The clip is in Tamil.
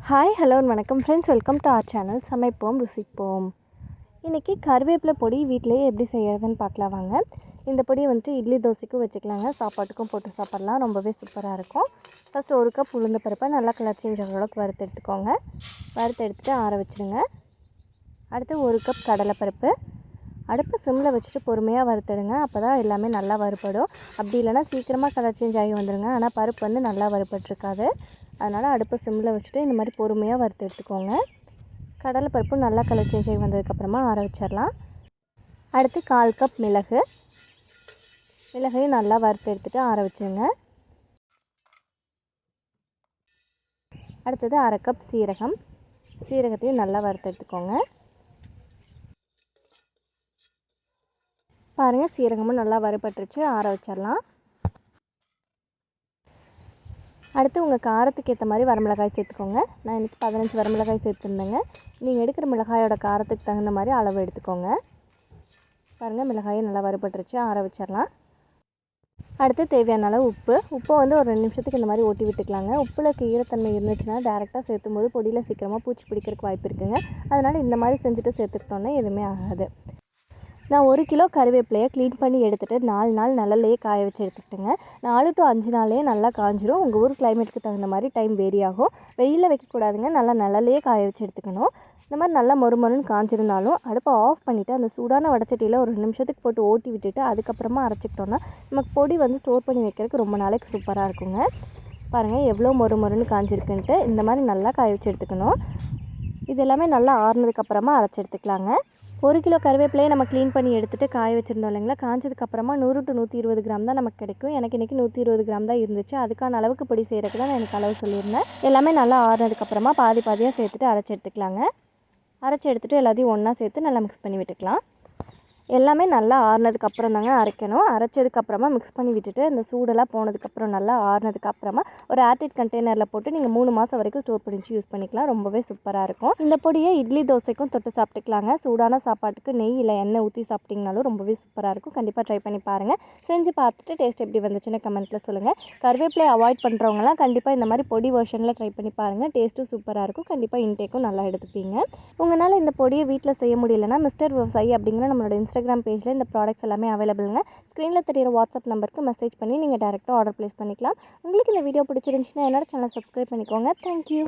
ஹாய் ஹலோ வணக்கம் friends, welcome to R channel சமைப்போம் ருசிப்போம். இன்றைக்கி கருவேப்பிலை பொடி வீட்டிலேயே எப்படி செய்கிறதுன்னு பார்க்கலாம் வாங்க. இந்த பொடியை வந்துட்டு இட்லி தோசைக்கும் வச்சுக்கலாங்க, சாப்பாட்டுக்கும் போட்டு சாப்பிட்லாம், ரொம்பவே சூப்பராக இருக்கும். ஃபஸ்ட்டு 1 கப் உளுந்து பருப்பை நல்லா கலர் சேஞ்ச் ஆகிற அளவுக்கு வறுத்து எடுத்துக்கோங்க. வறுத்து எடுத்துகிட்டு ஆற வச்சுருங்க. அடுத்து 1 கப் கடலைப்பருப்பு. அடுப்பு சிம்மில் வச்சுட்டு பொறுமையாக வறுத்துடுங்க, அப்போ தான் எல்லாமே நல்லா வறுபடும். அப்படி இல்லைனா சீக்கிரமாக கலர் சேஞ்ச் ஆகி வந்துடுங்க, ஆனால் பருப்பு வந்து நல்லா வறுபட்டுருக்காது. அதனால் அடுப்பு சிம்மில் வச்சுட்டு இந்த மாதிரி பொறுமையாக வறுத்து எடுத்துக்கோங்க. கடலைப்பருப்பு நல்லா கலர் சேஞ்ச் ஆகி வந்ததுக்கப்புறமா ஆற வச்சிடலாம். அடுத்து 1/4 கப் மிளகையும் நல்லா வறுத்து எடுத்துகிட்டு ஆற வச்சுருங்க. அடுத்தது 1/2 கப் சீரகத்தையும் நல்லா வறுத்து எடுத்துக்கோங்க. பாருங்கள், சீரகமும் நல்லா வறுபட்டுருச்சு, ஆற வச்சிடலாம். அடுத்து உங்கள் காரத்துக்கு ஏற்ற மாதிரி வரமிளகாய் சேர்த்துக்கோங்க. நான் இன்றைக்கி 15 வரமிளகாய் சேர்த்துருந்தேங்க. நீங்கள் எடுக்கிற மிளகாயோட காரத்துக்கு தகுந்த மாதிரி அளவு எடுத்துக்கோங்க. பாருங்கள், மிளகாயும் நல்லா வறுபட்டுருச்சு, ஆற வச்சிடலாம். அடுத்து தேவையான அளவு உப்பை வந்து ஒரு 2 நிமிஷத்துக்கு இந்த மாதிரி ஓட்டி விட்டுக்கலாங்க. உப்பில் ஈரத்தன்மை இருந்துச்சுன்னா டேரெக்டாக சேர்த்தும் போது பொடியில் சீக்கிரமாக பூச்சி பிடிக்கிறதுக்கு வாய்ப்பு இருக்குங்க. அதனால் இந்த மாதிரி செஞ்சுட்டு சேர்த்துக்கிட்டோன்னே எதுவுமே ஆகாது. நான் 1 கிலோ கருவேப்பிலையை க்ளீன் பண்ணி எடுத்துகிட்டு 4 நாள் நிழல்லையே காய வச்சு எடுத்துக்கிட்டேங்க. 4 to 5 நாள்லேயே நல்லா காஞ்சிரும். உங்கள் ஊர் கிளைமேட்டுக்கு தகுந்த மாதிரி டைம் வேரி ஆகும். வெயிலில் வைக்கக்கூடாதுங்க, நல்லா நிழல்லையே காய வச்சு எடுத்துக்கணும். இந்த மாதிரி நல்லா மொறுமொறுன்னு காஞ்சிருந்தாலும் அடுப்பை ஆஃப் பண்ணிவிட்டு அந்த சூடான வடச்சட்டியில் ஒரு 2 நிமிஷத்துக்கு போட்டு ஓட்டி விட்டுட்டு அதுக்கப்புறமா அரைச்சிக்கிட்டோன்னா நமக்கு பொடி வந்து ஸ்டோர் பண்ணி வைக்கிறதுக்கு ரொம்ப நாளைக்கு சூப்பராக இருக்குங்க. பாருங்கள் எவ்வளோ மொறுமொறுன்னு காஞ்சிருக்குன்ட்டு. இந்த மாதிரி நல்லா காய வச்சு எடுத்துக்கணும். இது எல்லாமே நல்லா ஆறுனதுக்கப்புறமா அரைச்சி எடுத்துக்கலாங்க. 1 கிலோ கருவேப்பிலையை நம்ம க்ளீன் பண்ணி எடுத்துகிட்டு காய வச்சுருந்தோம் இல்லைங்களா, காஞ்சதுக்கப்புறமா 100 to 120 கிராம் தான் நமக்கு கிடைக்கும். எனக்கு இன்றைக்கி 120 கிராம் தான் இருந்துச்சு. அதுக்கான அளவுக்கு பொடி செய்கிறதுக்கு தான் நான் எனக்கு அளவு சொல்லியிருந்தேன். எல்லாமே நல்லா ஆறுனதுக்கப்புறமா பாதியாக சேர்த்துட்டு அரைச்சி எடுத்துக்கலாங்க. அரைச்சி எடுத்துகிட்டு எல்லாத்தையும் ஒன்றா சேர்த்து நல்லா மிக்ஸ் பண்ணி விட்டுக்கலாம். எல்லாமே நல்லா ஆறுனதுக்கப்புறம் தாங்க அரைக்கணும். அரைச்சதுக்கப்புறமா மிக்ஸ் பண்ணி விட்டுட்டு இந்த சூடெல்லாம் போனதுக்கப்புறம் நல்லா ஆறுனதுக்கப்புறமா ஒரு ஏர்டைட் கண்டெய்னரில் போட்டு நீங்கள் 3 மாதம் வரைக்கும் ஸ்டோர் பண்ணி யூஸ் பண்ணிக்கலாம். ரொம்பவே சூப்பராக இருக்கும். இந்த பொடியை இட்லி தோசைக்கும் தொட்டு சாப்பிட்டுக்கலாங்க. சூடான சாப்பாட்டுக்கு நெய் இல்லை எண்ணெய் ஊற்றி சாப்பிட்டிங்கனாலும் ரொம்பவே சூப்பராக இருக்கும். கண்டிப்பாக ட்ரை பண்ணி பாருங்கள். செஞ்சு பார்த்துட்டு டேஸ்ட் எப்படி வந்துச்சுன்னு கமெண்ட்டில் சொல்லுங்கள். கருவேப்பிலை அவாய்ட் பண்ணுறவங்களாம் கண்டிப்பாக இந்த மாதிரி பொடி வெர்ஷனில் ட்ரை பண்ணி பாருங்கள். டேஸ்ட்டும் சூப்பராக இருக்கும். கண்டிப்பாக இன்டேக்கும் நல்லா எடுத்துப்பீங்க. உங்களால் இந்த பொடியை வீட்டில் செய்ய முடியலைன்னா மிஸ்டர் விவசாயி அப்படிங்கிற நம்மளோட இன்ஸ்டாகிராம் பேஜில் இந்த ப்ராடக்ட்ஸ் எல்லாமே அவைலபிளுங்க. ஸ்க்ரீனில் தெரியிற வாட்ஸ்அப் நம்பருக்கு மெசேஜ் பண்ணி நீங்கள் டேரெக்டாக ஆர்டர் ப்ளேஸ் பண்ணிக்கலாம். உங்களுக்கு இந்த வீடியோ பிடிச்சிருந்துச்சுன்னா என்னோட சேனல் சப்ஸ்கிரைப் பண்ணிக்கோங்க. தேங்க்யூ.